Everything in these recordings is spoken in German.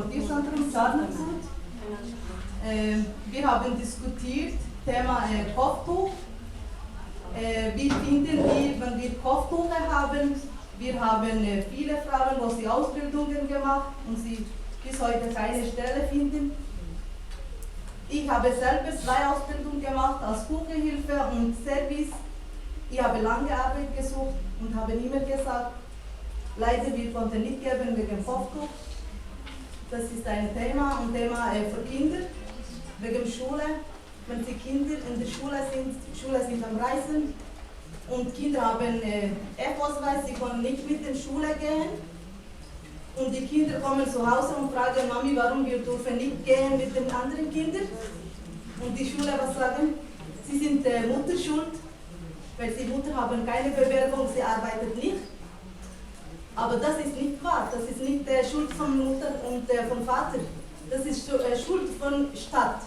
Kulturzentrum Sarnensud. Wir haben diskutiert, Thema Kopftuch. Wie finden wir, wenn wir Kopftuch haben? Wir haben viele Frauen, die Ausbildungen gemacht und sie bis heute keine Stelle finden. Ich habe selber 2 Ausbildungen gemacht als Küchenhilfe und Service. Ich habe lange Arbeit gesucht und habe immer gesagt, leider wir konnten nicht geben wegen Kopftuch. Das ist ein Thema und Thema für Kinder, wegen Schule. Wenn die Kinder in der Schule sind am Reisen und Kinder haben F-Ausweis, sie können nicht mit in die Schule gehen. Und die Kinder kommen zu Hause und fragen Mami, warum wir dürfen nicht gehen mit den anderen Kindern. Und die Schule was sagen? Sie sind Mutter schuld, weil die Mutter haben keine Bewerbung, sie arbeitet nicht. Aber das ist nicht wahr, das ist nicht Schuld von Mutter und vom Vater. Das ist Schuld von Stadt.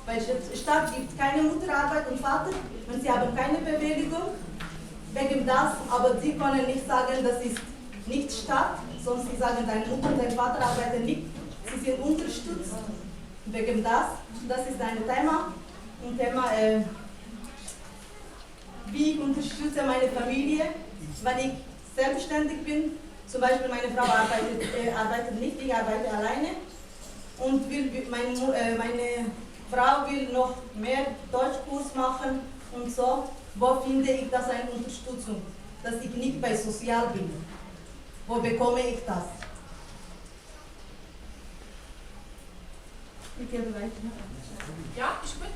Weil Stadt gibt keine Mutterarbeit und Vater und sie haben keine Bewilligung wegen das, aber sie können nicht sagen, das ist nicht Stadt, sondern sie sagen, deine Mutter und dein Vater arbeiten nicht, sie sind unterstützt wegen das. Das ist ein Thema und Thema, wie ich unterstütze meine Familie, wenn ich selbstständig bin. Zum Beispiel meine Frau arbeitet nicht, ich arbeite alleine und meine Frau will noch mehr Deutschkurs machen und so. Wo finde ich das eine Unterstützung, dass ich nicht bei Sozial bin? Wo bekomme ich das? Ich gebe weiter. Ja, ist gut.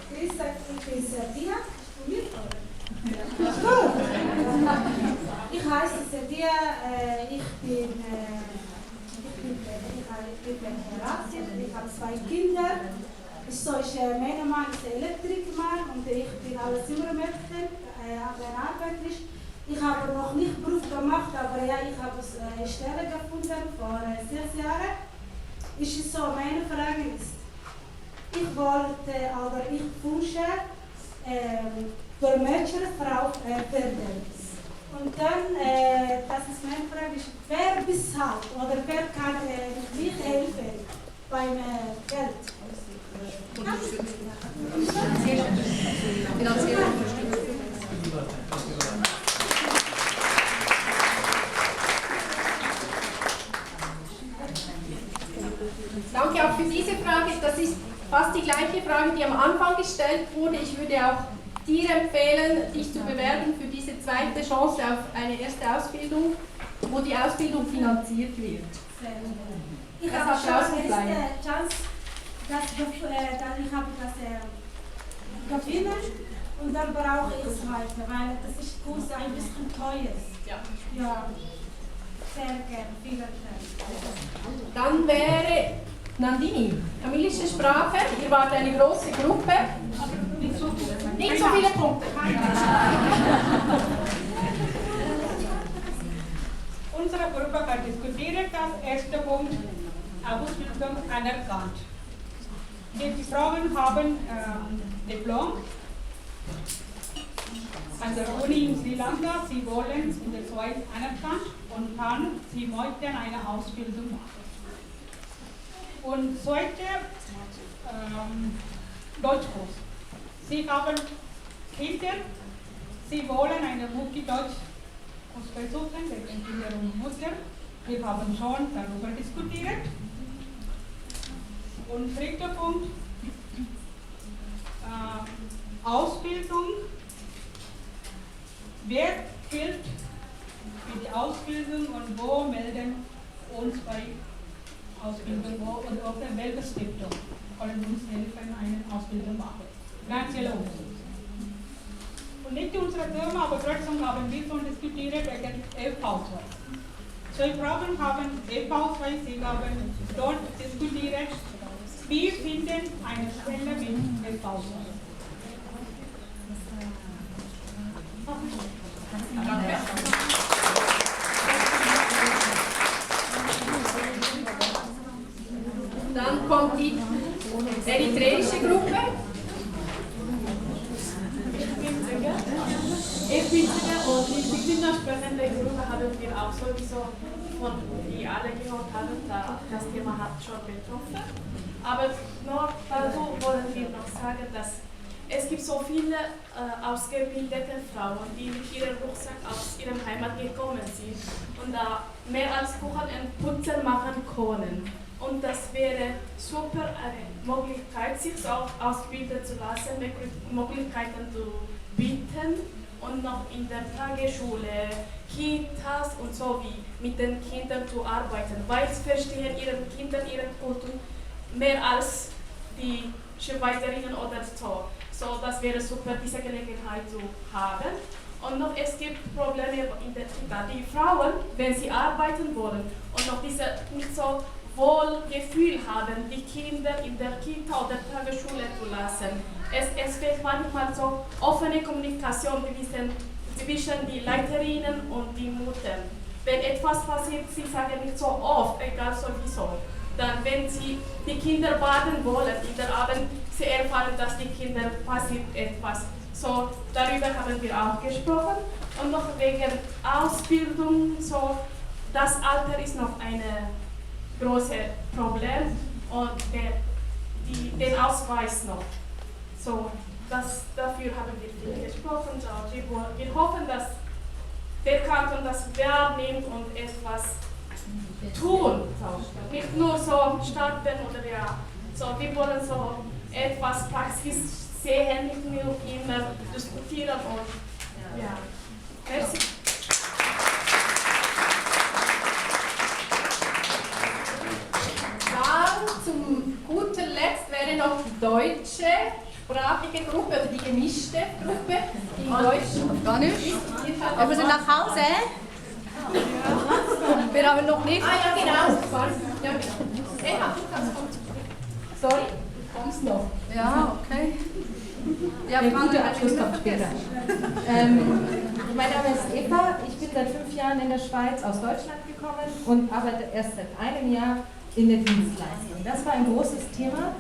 Grüß Gott, ich bin Serdia. Ich heiße Serdia, ich bin verheiratet, ich habe 2 Kinder. Mein Mann ist Elektriker und ich bin als Zimmermädchen arbeitet. Ich habe noch nicht Beruf gemacht, aber ja, ich habe eine Stelle gefunden vor 6 Jahren. Ist so, meine Frage ist, ich wollte oder ich wünsche Dolmetscherfrau werden. Und dann, das ist meine Frage, wer bezahlt oder wer kann mich helfen beim Geld? Finanzielle Danke auch für diese Frage. Das ist fast die gleiche Frage, die am Anfang gestellt wurde. Ich würde auch dir empfehlen, dich zu bewerben für diese zweite Chance auf eine erste Ausbildung, wo die Ausbildung finanziert wird. Ich habe schon eine Chance, ich habe das gewinnen und dann brauche ich es weiter, weil das ist Kurs ein bisschen teuer. Ja. Sehr gerne, vielen Dank. Dann wäre Nandini, tamilische Sprache, ihr wart eine große Gruppe. Nicht so viele Punkte. Unsere Gruppe hat diskutiert, das erste Punkt, Ausbildung anerkannt. Die Frauen haben Diplom an der Uni in Sri Lanka, sie wollen in der Schweiz anerkannt und dann sie möchten eine Ausbildung machen. Und zweite, Deutschkurs. Sie haben Kinder, sie wollen eine Multi-Deutsch besuchen, wegen Kinder und Mutter. Wir haben schon darüber diskutiert. Und dritter Punkt, Ausbildung. Wer hilft für die Ausbildung und wo melden uns bei Ausbildung und auf welche Stiftung können uns helfen, eine Ausbildung machen. Finanzielle Unterstützung. Und nicht unsere Firma, aber trotzdem haben wir schon diskutiert wegen Elf-Ausweis. So, Frauen haben Elf-Ausweis, sie haben dort diskutiert, wir finden eine Stelle mit Elf-Ausweis. Danke. Dann kommt die eritreische Gruppe. Ich bin und die kindersprechende Gruppe haben wir auch sowieso von die alle gehört haben, das Thema hat schon betroffen. Aber noch dazu wollen wir noch sagen, dass es gibt so viele ausgebildete Frauen, die mit ihrem Rucksack aus ihrer Heimat gekommen sind und da mehr als Kochen und Putzen machen können. Und das wäre super eine Möglichkeit, sich auch ausbilden zu lassen, Möglichkeiten zu bieten und noch in der Tagesschule, Kitas und so wie mit den Kindern zu arbeiten, weil sie verstehen ihre Kinder, ihre Kultur mehr als die Schweizerinnen oder so. So, das wäre super, diese Gelegenheit zu haben. Und noch, es gibt Probleme in der Kita. Die Frauen, wenn sie arbeiten wollen und noch diese nicht so Wohlgefühl haben, die Kinder in der Kita oder Tagesschule zu lassen. Es fehlt manchmal so offene Kommunikation zwischen die Leiterinnen und die Mutter. Wenn etwas passiert, sie sagen nicht so oft, egal sowieso. Dann, wenn sie die Kinder baden wollen, in der Abend, sie erfahren, dass die Kinder passiert etwas. So, darüber haben wir auch gesprochen. Und noch wegen Ausbildung, so, das Alter ist noch ein großes Problem und den Ausweis noch. So, dafür haben wir viel gesprochen. So, wir hoffen, dass der Kanton das wahrnimmt und etwas tun. So. Nicht nur so starten oder ja. So, wir wollen so etwas Praxis sehen, nicht nur immer diskutieren und ja. Merci. Dann zum guten Letzt wäre noch die deutsche sprachige Gruppe oder die gemischte Gruppe. Die Deutsch. Gar nicht. Aber wir sind nach Hause. Wir haben noch nicht. Ah ja, genau. Ja, Eva, du kannst kommen. Sorry, du kommst noch. Ja, okay. Ja, Der gute Abschluss kommt später. Mein Name ist Eva, ich bin seit 5 Jahren in der Schweiz aus Deutschland gekommen und arbeite erst seit einem Jahr in der Dienstleistung. Das war ein großes Thema,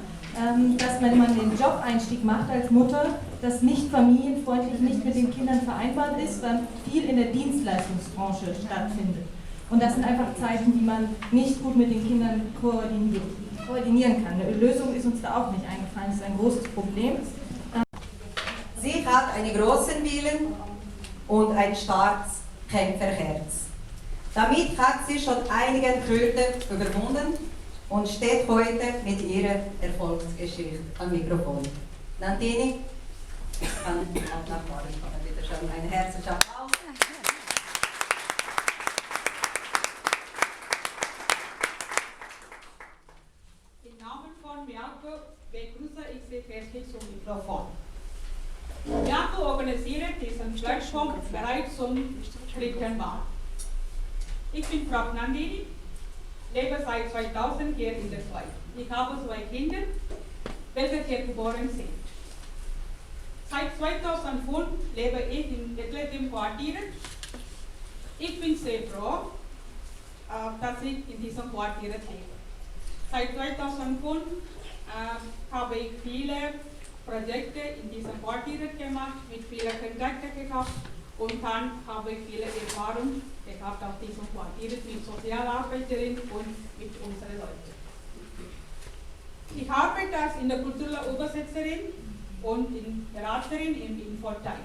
dass wenn man den Job-Einstieg macht als Mutter, das nicht familienfreundlich, nicht mit den Kindern vereinbart ist, weil viel in der Dienstleistungsbranche stattfindet. Und das sind einfach Zeiten, die man nicht gut mit den Kindern koordinieren kann. Eine Lösung ist uns da auch nicht eingefallen, das ist ein großes Problem. Sie hat einen großen Willen und ein starkes Kämpferherz. Damit hat sie schon einige Hürden überwunden und steht heute mit ihrer Erfolgsgeschichte am Mikrofon. Nandini, ich kann auch nach vorne kommen, bitte schon einen herzlichen Applaus. Im Namen von Miako begrüße ich Sie herzlich zum Mikrofon. Miako organisiert diesen Plattform bereits zum 3. Mal. Ich bin Frau Nandini, lebe seit 2000 hier in der Schweiz. Ich habe 2 Kinder, welche hier geboren sind. Seit 2005 lebe ich in etlichen Quartieren. Ich bin sehr froh, dass ich in diesem Quartier lebe. Seit 2005 habe ich viele Projekte in diesem Quartier gemacht, mit vielen Kontakten gehabt und dann habe ich viele Erfahrung gehabt auf diesem Quartier mit Sozialarbeiterin und mit unseren Leuten. Ich arbeite als in der kulturellen Übersetzerin und in Beraterin im Infoteil.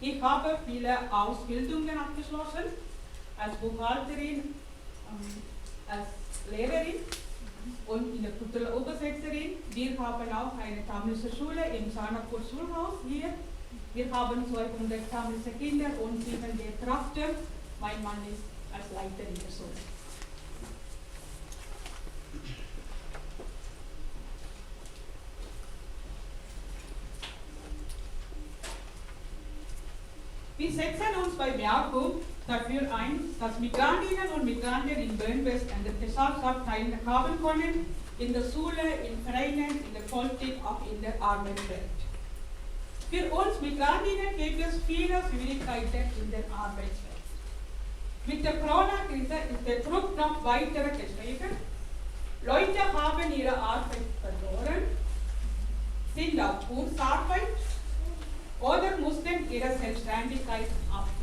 Ich habe viele Ausbildungen abgeschlossen, als Buchhalterin, als Lehrerin und in der kulturellen Übersetzerin. Wir haben auch eine tamilische Schule im Sanapur Schulhaus hier. Wir haben 200 tamilische Kinder und 7 Lehrkräfte. Mein Mann ist als Leiter in der Schule. Wir setzen uns bei Miako dafür ein, dass Migrantinnen und Migranten in Bern-West an der Gesellschaft teilhaben können, in der Schule, in Vereinen, in der Politik, auch in der Arbeitswelt. Für uns Migrantinnen gibt es viele Schwierigkeiten in der Arbeitswelt. Mit der Corona-Krise ist der Druck noch weiter gestiegen. Leute haben ihre Arbeit verloren, sind auf Kurzarbeit oder mussten ihre Selbstständigkeit abgeben.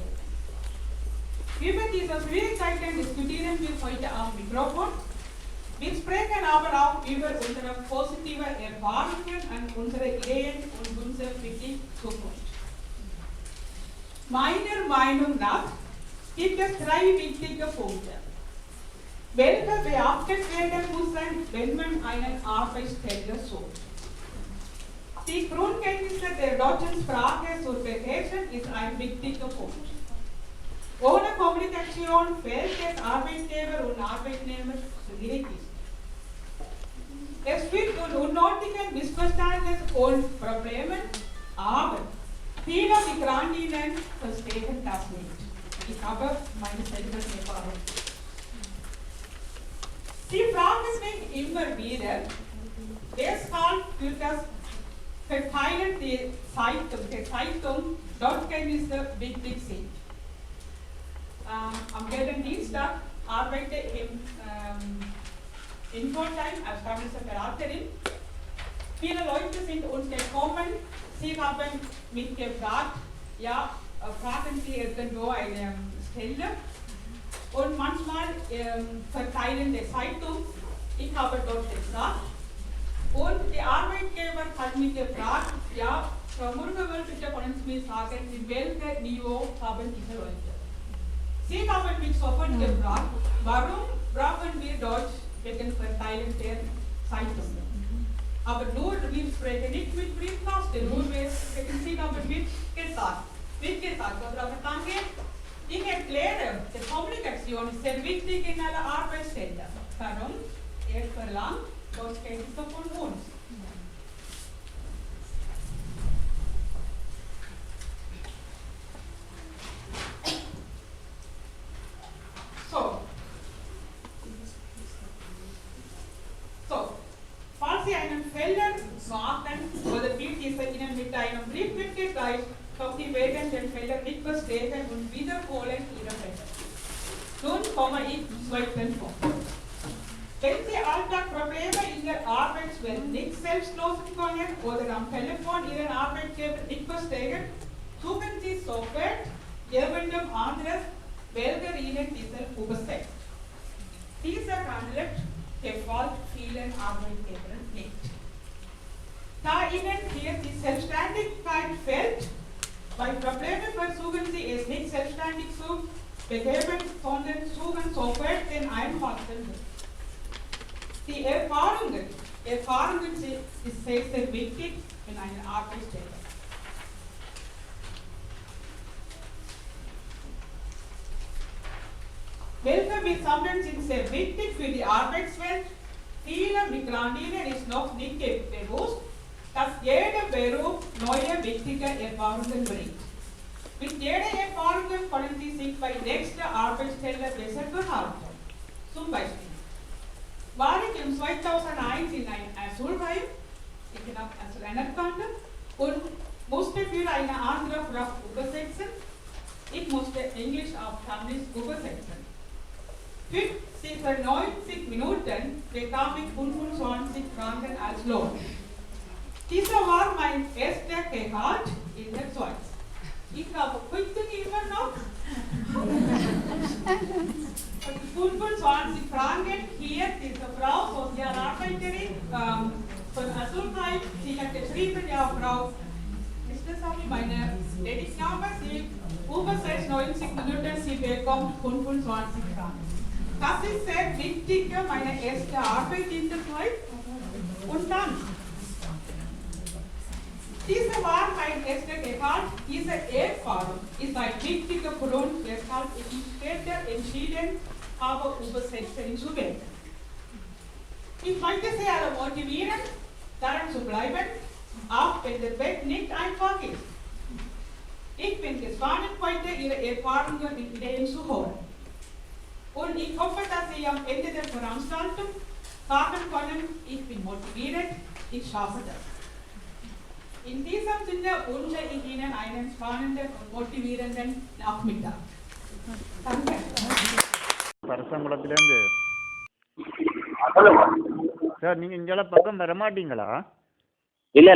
Über diese Schwierigkeiten diskutieren wir heute am Mikrofon. Wir sprechen aber auch über unsere positiven Erfahrungen und unsere Ideen und unsere für die Zukunft. Meiner Meinung nach gibt es 3 wichtige Punkte, welche beachtet werden müssen, wenn man einen Arbeitsstelle sucht. Die Grundkenntnisse der deutschen Sprache zu beherrschen ist ein wichtiger Punkt. Ohne Kommunikation fällt es Arbeitgeber und Arbeitnehmer schwierig ist. Es führt zu unnötigen Missverständnissen und Problemen, aber viele Migrantinnen verstehen das nicht. Ich habe meine selber Erfahrung. Sie fragen mich immer wieder, weshalb für das Verteilen der Zeitung Deutschkenntnisse wichtig sind. Am gelben Dienstag arbeite ich im Infotime als fachliche Beraterin. Viele Leute sind uns gekommen, sie haben mich gefragt, ja, fragen Sie irgendwo eine Stelle und manchmal verteilen die Zeitung. Ich habe dort gesagt und der Arbeitgeber hat mich gefragt, ja, Frau Murgewell, bitte können Sie mir sagen, in welchem Niveau haben diese Leute? Sie haben mich sofort gefragt, warum brauchen wir Deutsch wegen Verteilen der Zeitungen? Aber nur, wir sprechen nicht mit Briefkasten, nur wegen Sie haben mitgesagt. Aber danke, ich erkläre, die Kommunikation ist sehr wichtig in einer Arbeitsstelle. Warum? Er verlangt Deutschkenntnisse von uns. Falls Sie einen Fehler machen oder wird dieser Ihnen mit einem Brief mitgeteilt, doch Sie werden den Fehler nicht verstehen und wiederholen Ihre Fehler. Nun komme ich zum zweiten Punkt. Wenn Sie Alltagsprobleme in der Arbeitswelt nicht selbst lösen können oder am Telefon Ihren Arbeitgeber nicht verstehen, suchen Sie sofort jemandem anderes, welcher Ihnen diese übersetzt. Dieser Handel gefällt vielen Arbeitgebern nicht. Da Ihnen hier die Selbstständigkeit fehlt, bei Problemen versuchen Sie es nicht selbstständig zu beheben, sondern suchen sofort den einfachsten Weg. Die Erfahrungen sind sehr, sehr wichtig in einer Arbeitsstelle. Welche wir sammeln, sind sehr wichtig für die Arbeitswelt. Viele Migrantinnen ist noch nicht bewusst, dass jeder Beruf neue, wichtige Erfahrungen bringt. Mit jeder Erfahrung können Sie sich bei nächster Arbeitsstelle besser verhalten. Zum Beispiel war ich im 2001 in ein Asylheim, ich bin auch Asylanerkannte, und musste für eine andere Frau übersetzen. Ich musste Englisch auf Tamil übersetzen. Für ca. 90 Minuten bekam ich 25 Franken als Lohn. Dieser war mein erster Gehalt in der Schweiz. Ich habe heute immer noch 25 Franken hier, diese Frau, Sozialarbeiterin von Asylheim, sie hat geschrieben, ja Frau, ist das auch meine Tätigkeit, sie übersetzt 90 Minuten, sie bekommt 25 Franken. Das ist sehr wichtig, meine erste Arbeit in der Schweiz. Und dann, diese war mein erster Gehalt, diese Erfahrung ist ein wichtiger Grund, weshalb ich mich später entschieden habe, Übersetzerin zu werden. Ich möchte Sie alle motivieren, daran zu bleiben, auch wenn der Weg nicht einfach ist. Ich bin gespannt, heute Ihre Erfahrungen und Ideen zu hören. Und ich hoffe, dass Sie am Ende der Veranstaltung sagen können, ich bin motiviert, ich schaffe das. In diesem Sinne wünsche ich Ihnen einen spannenden und motivierenden Nachmittag. Danke. பரசங்குளத்திலேருந்து சார், நீங்கள் இங்கெல்லாம் பக்கம் வர மாட்டீங்களா?